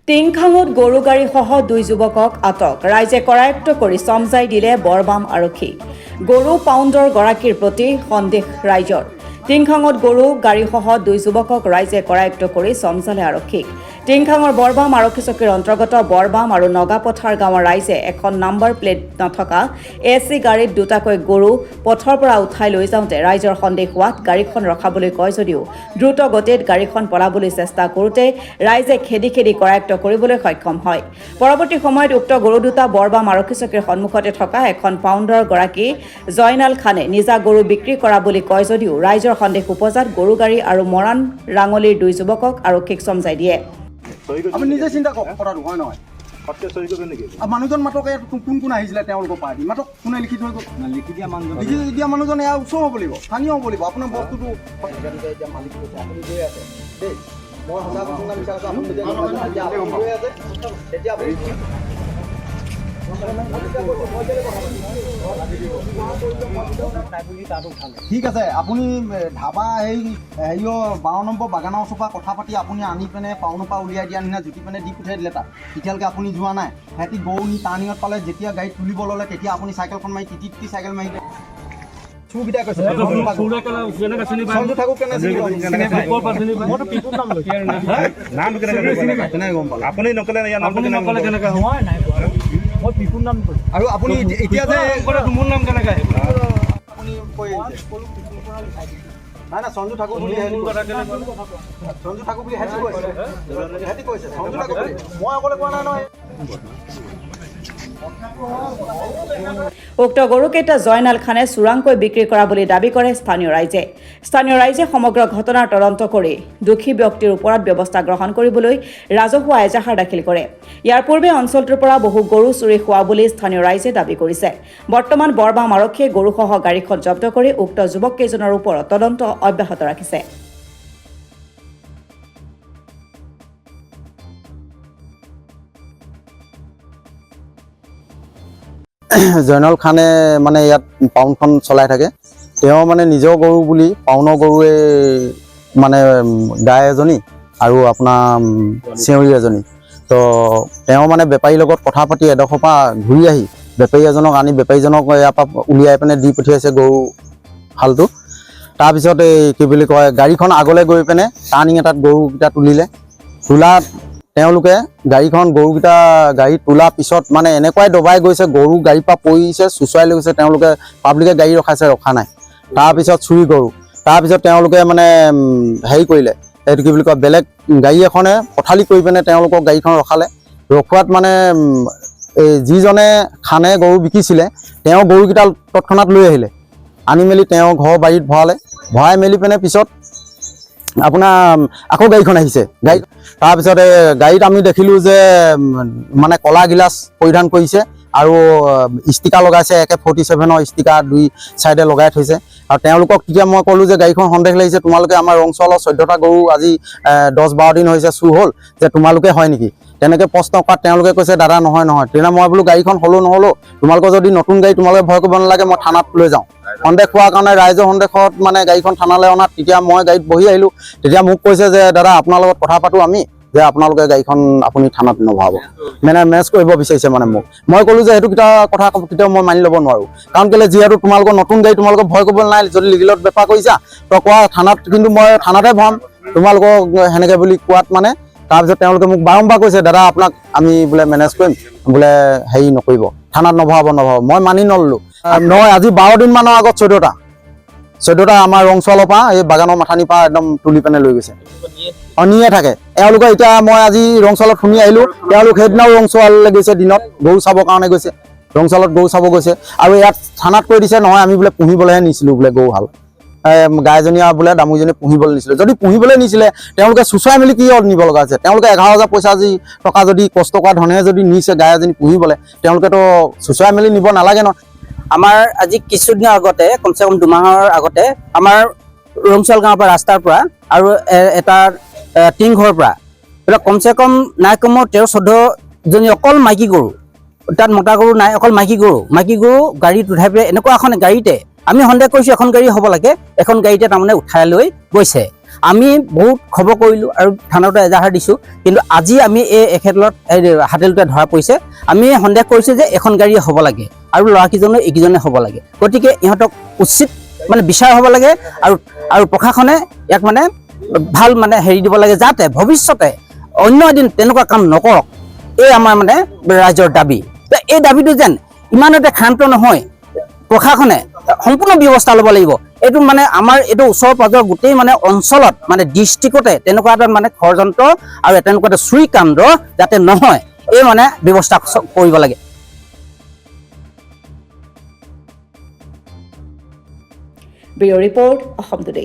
টিংখাঙত গৰু গাড়ীসহ দুই যুৱকক আটক ৰাইজে কৰায়ত্ব কৰি চমজাই দিলে বৰবাম আৰক্ষী গৰু পাউণ্ডৰ গৰাকীৰ প্ৰতি সন্দেহ ৰাইজৰ টিংখাঙত গৰু গাড়ীসহ দুই যুৱকক ৰাইজে কৰায়ত্ব কৰি চমজালে আৰক্ষীক টিংখাঙৰ বৰবাম আৰক্ষী চকীৰ অন্তৰ্গত বৰবাম আৰু নগাপথাৰ গাঁৱৰ ৰাইজে এখন নাম্বাৰ প্লেট নথকা এচি গাড়ীত দুটাকৈ গৰু পথৰ পৰা উঠাই লৈ যাওঁতে ৰাইজৰ সন্দেহ হোৱাত গাড়ীখন ৰখাবলৈ কয় যদিও দ্ৰুত গতিত গাড়ীখন পলাবলৈ চেষ্টা কৰোঁতে ৰাইজে খেদি কৰায়ত্ব কৰিবলৈ সক্ষম হয় পৰৱৰ্তী সময়ত উক্ত গৰু দুটা বৰবাম আৰক্ষী চকীৰ সন্মুখতে থকা এখন পাউণ্ডৰ গৰাকী জয়নাল খানে নিজা গৰু বিক্ৰী কৰা বুলি কয় যদিও ৰাইজৰ সন্দেহ উপজাত গৰু গাড়ী আৰু মৰাণ ৰাঙলীৰ দুই যুৱকক আৰক্ষীক চমজাই দিয়ে আপুনি নিজে চিন্তা কৰক কথাটো হয় নহয় মানুহজন মাতক কোন কোন আহিছিলে তেওঁলোকৰ পাৰ্টি মাতক কোনে লিখি থৈ গ'ল লিখি দিয়া মানুহজন এয়া ওচৰ হ'ব লাগিব স্থানীয় হ'ব লাগিব আপোনাৰ বস্তুটো এতিয়া মালিক কৈছে আপুনি গৈ আছে দেই মই সঁচা কথা মিছা কথা আপুনি গৈ আছে তেতিয়া আপুনি ঠিক আছে আপুনি ধাবা হেৰিও 12 নম্বৰ বাগানৰ ওচৰৰ পৰা কথা পাতি আপুনি আনি পিনে পাউনৰ পৰা উলিয়াই দিয়া নিচিনা জুতি পিনে দি পঠিয়াই দিলে তাত তেতিয়ালৈকে আপুনি যোৱা নাই সিহঁতি গৰু নি টাৰ্ণিঙত পালে যেতিয়া গাড়ীত তুলিব ল'লে তেতিয়া আপুনি চাইকেলখন মাৰি টিটি চাইকেল মাৰি চুবিধা কৈছে সঞ্জু ঠাকুৰ আপুনি নকলে মই পিপুৰ নাম আৰু আপুনি এতিয়া যে মোৰ নাম কেনেকৈ আপুনি কৈ নাই সঞ্জু ঠাকুৰ বুলি সঞ্জু ঠাকুৰ বুলি সিহঁতি কৈছে সঞ্জু ঠাকুৰ বুলি মই অকলে কোৱা নাই নহয় উক্ত গৰুকেইটা জয়নাল খানে চোৰাংকৈ বিক্ৰী কৰা বুলি দাবী কৰে স্থানীয় ৰাইজে সমগ্ৰ ঘটনাৰ তদন্ত কৰি দোষী ব্যক্তিৰ ওপৰত ব্যৱস্থা গ্ৰহণ কৰিবলৈ ৰাজহুৱা এজাহাৰ দাখিল কৰে ইয়াৰ পূৰ্বে অঞ্চলটোৰ পৰা বহু গৰু চুৰি হোৱা বুলি স্থানীয় ৰাইজে দাবী কৰিছে বৰ্তমান বৰবাম আৰক্ষীয়ে গৰুসহ গাড়ীখন জব্দ কৰি উক্ত যুৱককেইজনৰ ওপৰত তদন্ত অব্যাহত ৰাখিছে জয়নাল খানে মানে ইয়াত পাউনখন চলাই থাকে তেওঁ মানে নিজৰ গৰু বুলি পাউনৰ গৰুৱে মানে গাই এজনী আৰু আপোনাৰ চেউৰী এজনী তো তেওঁ মানে বেপাৰীৰ লগত কথা পাতি এডোখৰ পৰা ঘূৰি আহি বেপাৰী এজনক আনি বেপাৰীজনক ইয়াৰ পৰা উলিয়াই পিনে দি পঠিয়াইছে গৰু হালটো তাৰপিছত এই কি বুলি কয় গাড়ীখন আগলৈ গৈ পিনে টাৰ্ণিং এটাত গৰুকেইটা তোলাত তেওঁলোকে গাড়ীখন গৰুকেইটা গাড়ী তোলাৰ পিছত মানে এনেকুৱাই দবাই গৈছে গৰু গাড়ীৰ পৰা পৰিছে চুচুৱাই লৈ গৈছে তেওঁলোকে পাব্লিকে গাড়ী ৰখা নাই তাৰপিছত চুৰি গৰু তাৰপিছত তেওঁলোকে মানে হেৰি কৰিলে এইটো কি বুলি কয় বেলেগ গাড়ী এখনে পথালি কৰি পিনে তেওঁলোকক গাড়ীখন ৰখোৱাত মানে এই যিজনে খানে গৰু বিকিছিলে তেওঁ গৰুকেইটা তৎক্ষণাত লৈ আহিলে আনি মেলি তেওঁ ঘৰ বাৰীত ভৰাই মেলি পিনে পিছত আপোনাৰ আকৌ গাড়ীখন আহিছে তাৰপিছতে গাড়ীত আমি দেখিলোঁ যে মানে কলা গিলাচ পৰিধান কৰিছে আৰু ষ্টিকাৰ লগাইছে AK-47 ষ্টিকাৰ দুই চাইডে লগাই থৈছে আৰু তেওঁলোকক তেতিয়া মই ক'লোঁ যে গাড়ীখন সন্দেহ লাগিছে তোমালোকে আমাৰ ৰংচলৰ 14টা গৰু আজি 10-12 দিন হৈছে চুৰ হ'ল যে তোমালোকে হয় নেকি তেনেকৈ প্ৰশ্ন কৰাত তেওঁলোকে কৈছে দাদা নহয় তেতিয়া মই বোলো গাড়ীখন নহ'লেও তোমালোকৰ যদি নতুন গাড়ী তোমালোকে ভয় কৰিব নালাগে মই থানাত লৈ যাওঁ সন্দেহ হোৱাৰ কাৰণে ৰাইজৰ সন্দেহত মানে গাড়ীখন থানালৈ অনাত তেতিয়া মই গাড়ীত বহি আহিলোঁ তেতিয়া মোক কৈছে যে দাদা আপোনাৰ লগত কথা পাতোঁ আমি যে আপোনালোকে গাড়ীখন আপুনি থানাত নভৰাব মানে মেনেজ কৰিব বিচাৰিছে মানে মোক মই ক'লোঁ যে সেইটো কথা কেতিয়াও মই মানি ল'ব নোৱাৰোঁ কাৰণ কেলৈ যিহেতু তোমালোকৰ নতুন গাড়ী তোমালোকক ভয় কৰিব নাই যদি লিগেলত বেপাৰ কৰিছা তো কোৱা থানাত কিন্তু মই থানাতে ভৰাম তোমালোকক সেনেকৈ বুলি কোৱাত মানে তাৰপিছত তেওঁলোকে মোক বাৰম্বাৰ কৈছে দাদা আপোনাক আমি বোলে মেনেজ কৰিম বোলে হেৰি নকৰিব থানাত নভৰাব মই মানি নললোঁ নহয় আজি 12 দিনমানৰ আগত 14টা আমাৰ ৰংচলৰ পৰা এই বাগানৰ মাথানিৰ পৰা একদম তুলি পিনে লৈ গৈছে নিয়ে থাকে এওঁলোকে এতিয়া মই আজি ৰংচলত শুনি আহিলোঁ তেওঁলোক সেইদিনাও ৰংচললৈ গৈছে দিনত গৰু চাবৰ কাৰণে গৈছে ৰংচলত গৰু চাব গৈছে আৰু ইয়াত থানাত কৈ দিছে নহয় আমি বোলে পুহিবলৈহে নিছিলোঁ বোলে গৰু হাল গাইজনীয়া বোলে দামুজনী পুহিবলৈ নিছিলে যদি পুহিবলৈ নিছিলে তেওঁলোকে চুচুৱাই মেলি কি নিব লগা হৈছে তেওঁলোকে 11,000 পইচা টকা যদি কষ্ট কৰা ধনে যদি নিছে গাই এজনী পুহিবলৈ তেওঁলোকেতো চুচুৱাই মেলি নিব নালাগে ন আমাৰ আজি কিছুদিনৰ আগতে কমচে কম 2 মাহৰ আগতে আমাৰ ৰংচল গাঁৱৰ পৰা ৰাস্তাৰ পৰা আৰু এটা টিং ঘৰৰ পৰা এটা কমচে কম নাই কমেও 13-14 জনী অকল মাইকী গৰু তাত মতা গৰু নাই অকল মাইকী গৰু গাড়ীত উঠাই পেলাই এনেকুৱা এখন গাড়ীতে আমি সন্দেহ কৰিছোঁ এখন গাড়ী হ'ব লাগে এখন গাড়ীতে তাৰমানে উঠাই লৈ গৈছে আমি বহুত খবৰ কৰিলোঁ আৰু থানাতো এজাহাৰ দিছোঁ, কিন্তু আজি আমি এখেতলত হাতেলটোৱে ধৰা পৰিছে। আমি সন্দেহ কৰিছোঁ যে এখন গাড়ীয়ে হ'ব লাগে আৰু ল'ৰাকেইজনো এইকেইজনে হ'ব লাগে, গতিকে ইহঁতক উচিত মানে বিচাৰ হ'ব লাগে আৰু প্ৰশাসনে ইয়াক মানে ভাল মানে হেৰি দিব লাগে, যাতে ভৱিষ্যতে অন্য এদিন তেনেকুৱা কাম নকৰক। এই আমাৰ মানে ৰাইজৰ দাবী। তো এই দাবীটো যেন ইমানতে ক্ষান্ত নহয়, প্ৰশাসনে সম্পূৰ্ণ ব্যৱস্থা ল'ব লাগিব। এইটো মানে আমাৰ এইটো ওচৰ পাজৰ গোটেই মানে অঞ্চলত মানে ডিষ্ট্ৰিক্টতে তেনেকুৱা এটা মানে ষড়যন্ত্ৰ আৰু তেনেকুৱা এটা চুৰি কাণ্ড যাতে নহয়, এই মানে ব্যৱস্থা কৰিব লাগে। Bureau report, Assam today.